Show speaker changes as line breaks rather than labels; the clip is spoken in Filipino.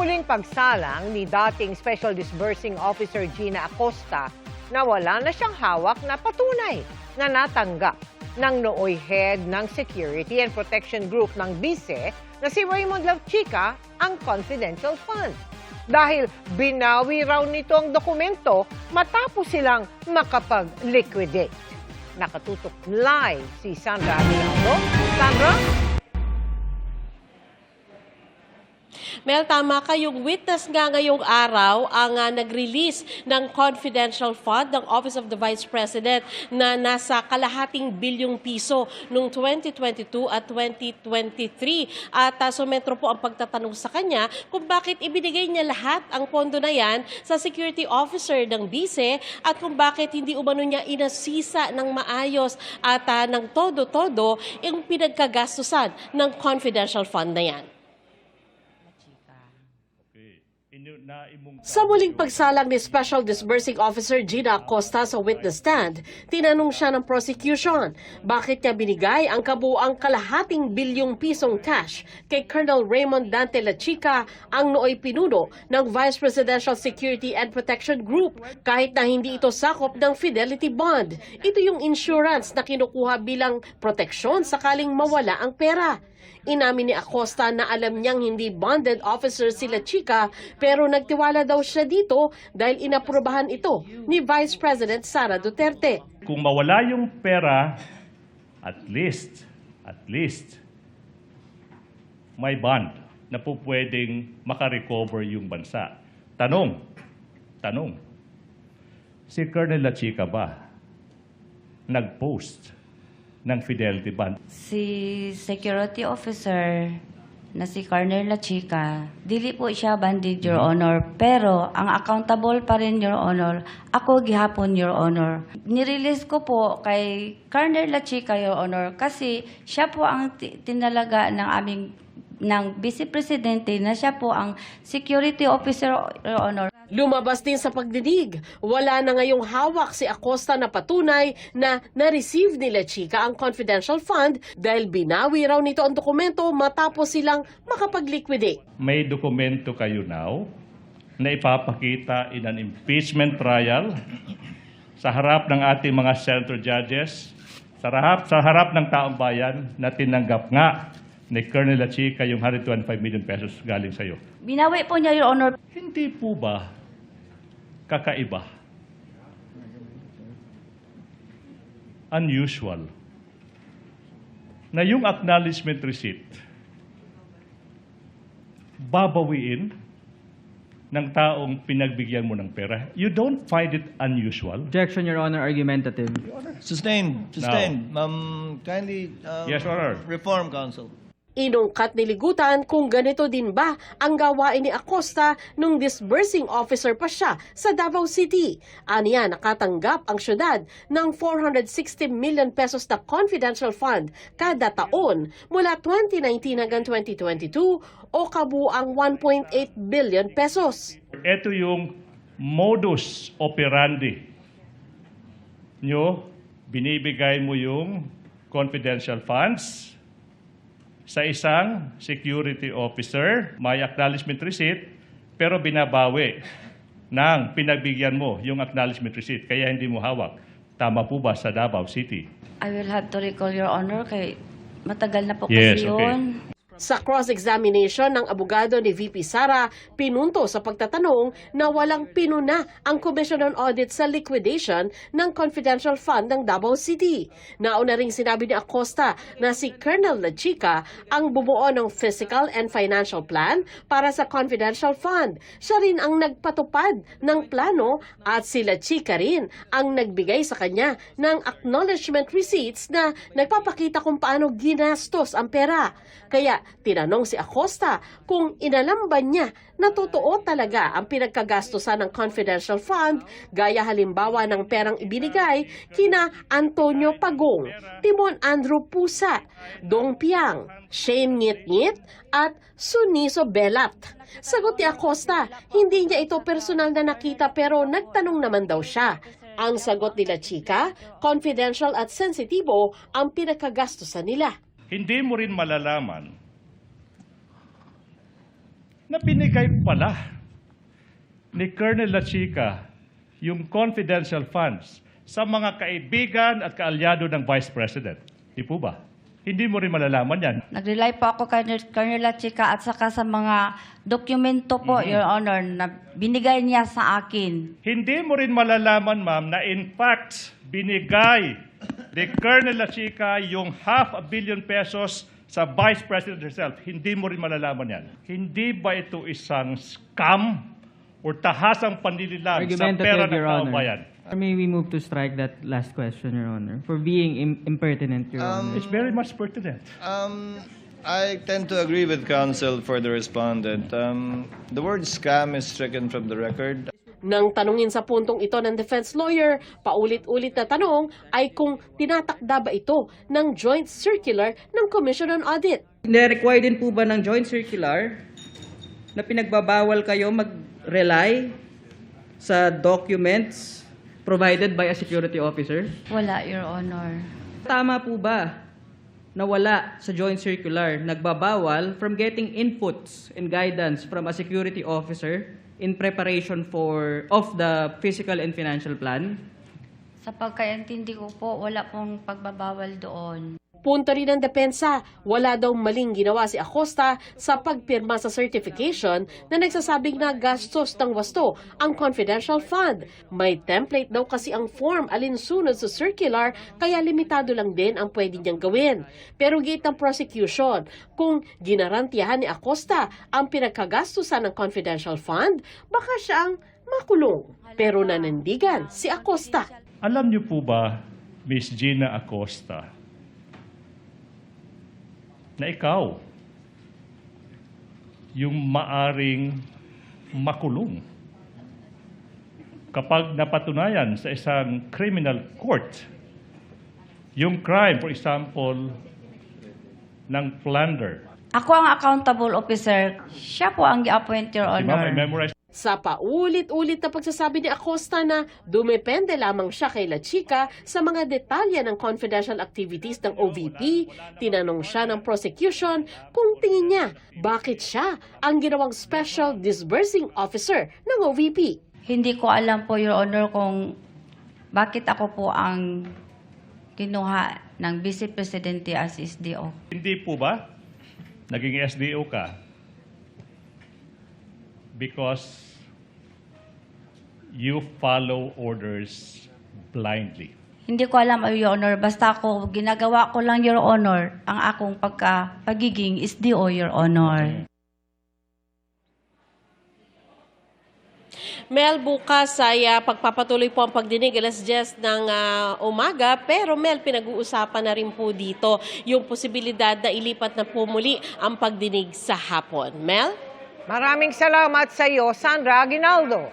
muling pagsalang ni dating Special Disbursing Officer Gina Acosta na wala na siyang hawak na patunay na natanggap ng nooy head ng Security and Protection Group ng BICE na si Raymond Lavchica ang confidential fund. Dahil binawi raw nito ang dokumento matapos silang makapag-liquidate. Nakatutok live si Sandra Aguinaldo. Sandra?
Mel, tama kayong witness nga ngayong araw ang nag-release ng confidential fund ng Office of the Vice President na nasa kalahating bilyong piso noong 2022 at 2023. At sumentro po ang pagtatanong sa kanya kung bakit ibinigay niya lahat ang pondo na yan sa security officer ng BICE at kung bakit hindi umano niya inasisa ng maayos at ng todo-todo yung pinagkagastusan ng confidential fund na yan. Sa muling pagsalang ni Special Disbursing Officer Gina Acosta sa witness stand, tinanong siya ng prosecution bakit niya binigay ang kabuang kalahating bilyong pisong cash kay Colonel Raymond Dante Lavchica, ang nooy pinuno ng Vice Presidential Security and Protection Group, kahit na hindi ito sakop ng Fidelity Bond. Ito yung insurance na kinukuha bilang proteksyon sakaling mawala ang pera. Inamin ni Acosta na alam niyang hindi bonded officer si Lavchica pero nagtiwala daw siya dito dahil inaprubahan ito ni Vice President Sara Duterte.
Kung mawala yung pera, at least, may bond na po pwedeng makarecover yung bansa. Tanong, si Colonel Lavchica ba nag-post ng Fidelity Bond?
Si security officer na si Colonel Lavchica, dili po siya banded, Your Honor. Pero ang accountable pa rin, Your Honor, ako gihapon, Your Honor. Nirelease ko po kay Colonel Lavchica, Your Honor, kasi siya po ang tinalaga ng Vice Presidente na siya po ang security officer, Your Honor.
Lumabas din sa pagdinig, wala na ngayong hawak si Acosta na patunay na na-receive ni Lavchica ang confidential fund dahil binawi raw nito ang dokumento matapos silang makapag-liquidate.
May dokumento kayo now na ipapakita in an impeachment trial sa harap ng ating mga senator judges, sa harap ng taong bayan na tinanggap nga ni Colonel Lavchica yung 125 million pesos galing sa iyo.
Binawi po niya, Your Honor.
Hindi po ba kakaiba, unusual, na yung acknowledgement receipt babawiin ng taong pinagbigyan mo ng pera? You don't find it unusual?
Objection, Your Honor. Argumentative.
Sustained. Kindly
Yes, Your Honor.
reform, counsel.
Inungkat ni Ligutan kung ganito din ba ang gawain ni Acosta nung disbursing officer pa siya sa Davao City. Aniya, nakatanggap ang syudad ng 460 million pesos na confidential fund kada taon mula 2019 hanggang 2022 o kabuang 1.8 billion pesos.
Ito yung modus operandi nyo, binibigay mo yung confidential funds sa isang security officer, may acknowledgement receipt, pero binabawi ng pinagbigyan mo yung acknowledgement receipt, kaya hindi mo hawak. Tama po ba sa Davao City?
I will have to recall, Your Honor, kay matagal na po
Yes,
kasi
okay.
yun.
Sa cross-examination ng abogado ni VP Sara, pinunto sa pagtatanong na walang pinuna ang Commission on Audit sa liquidation ng confidential fund ng Davao City. Nauna ring sinabi ni Acosta na si Colonel Lavchica ang bumuo ng physical and financial plan para sa confidential fund. Siya rin ang nagpatupad ng plano at si Lavchica rin ang nagbigay sa kanya ng acknowledgement receipts na nagpapakita kung paano ginastos ang pera. Kaya tinanong si Acosta kung inalam ba niya na totoo talaga ang pinagkagastusan ng confidential fund gaya halimbawa ng perang ibinigay kina Antonio Pagong, Timon Andrew Pusa, Dong Piang, Shane Ngit-Ngit at Suniso Belat. Sagot ni Acosta, hindi niya ito personal na nakita pero nagtanong naman daw siya. Ang sagot ni Lavchica, confidential at sensitibo ang pinagkagastusan nila.
Hindi mo rin malalaman na binigay pala ni Colonel La Chica yung confidential funds sa mga kaibigan at kaalyado ng Vice President. Di po ba? Hindi mo rin malalaman yan.
Nag-rely po ako kay Colonel La Chica at saka sa mga dokumento po, Your Honor, na binigay niya sa akin.
Hindi mo rin malalaman, ma'am, na in fact, binigay ni Colonel La Chica yung 500 million pesos sa Vice President herself. Hindi mo rin malalaman yan. Hindi ba ito isang scam o tahasang panlililang sa pera ng
Your
taong
Honor.
bayan?
Or may we move to strike that last question, Your Honor, for being impertinent, Your Honor.
It's very much pertinent.
I tend to agree with counsel for the respondent. The word scam is stricken from the record.
Nang tanungin sa puntong ito ng defense lawyer, paulit-ulit na tanong ay kung tinatakda ba ito ng joint circular ng Commission on Audit.
Required din po ba ng joint circular na pinagbabawal kayo mag-rely sa documents provided by a security officer?
Wala, Your Honor.
Tama po ba na wala sa joint circular nagbabawal from getting inputs and guidance from a security officer in preparation of the physical and financial plan?
Sa pagkaintindi ko po, wala pong pagbabawal doon.
Punto rin ng depensa, wala daw maling ginawa si Acosta sa pagpirma sa certification na nagsasabing na gastos ng wasto ang confidential fund. May template daw kasi ang form alinsunod sa circular kaya limitado lang din ang pwede niyang gawin. Pero gate ng prosecution, kung ginarantiyahan ni Acosta ang pinagkagastusan ng confidential fund, baka siya ang makulong. Pero nanindigan si Acosta.
Alam niyo po ba, Miss Gina Acosta, na ikaw yung maaring makulong kapag napatunayan sa isang criminal court yung crime, for example, ng plunder.
Ako ang accountable officer. Siya po ang i-appoint, Your
Si Ma'am, I
Honor.
memorize
Sa paulit-ulit na pagsasabi ni Acosta na dumepende lamang siya kay La Chica sa mga detalye ng confidential activities ng OVP, tinanong siya ng prosecution kung tingin niya bakit siya ang ginawang special disbursing officer ng OVP.
Hindi ko alam po, Your Honor, kung bakit ako po ang kinuha ng Vice Presidente as SDO.
Hindi po ba naging SDO ka because you follow orders blindly?
Hindi ko alam, Your Honor. Basta ako, ginagawa ko lang, Your Honor, ang akong pagiging SDO, Your Honor.
Mel, bukas ay pagpapatuloy po ang pagdinig alas 10 ng umaga. Pero Mel, pinag-uusapan na rin po dito yung posibilidad na ilipat na po muli ang pagdinig sa hapon. Mel?
Maraming salamat sa iyo, Sandra Aguinaldo.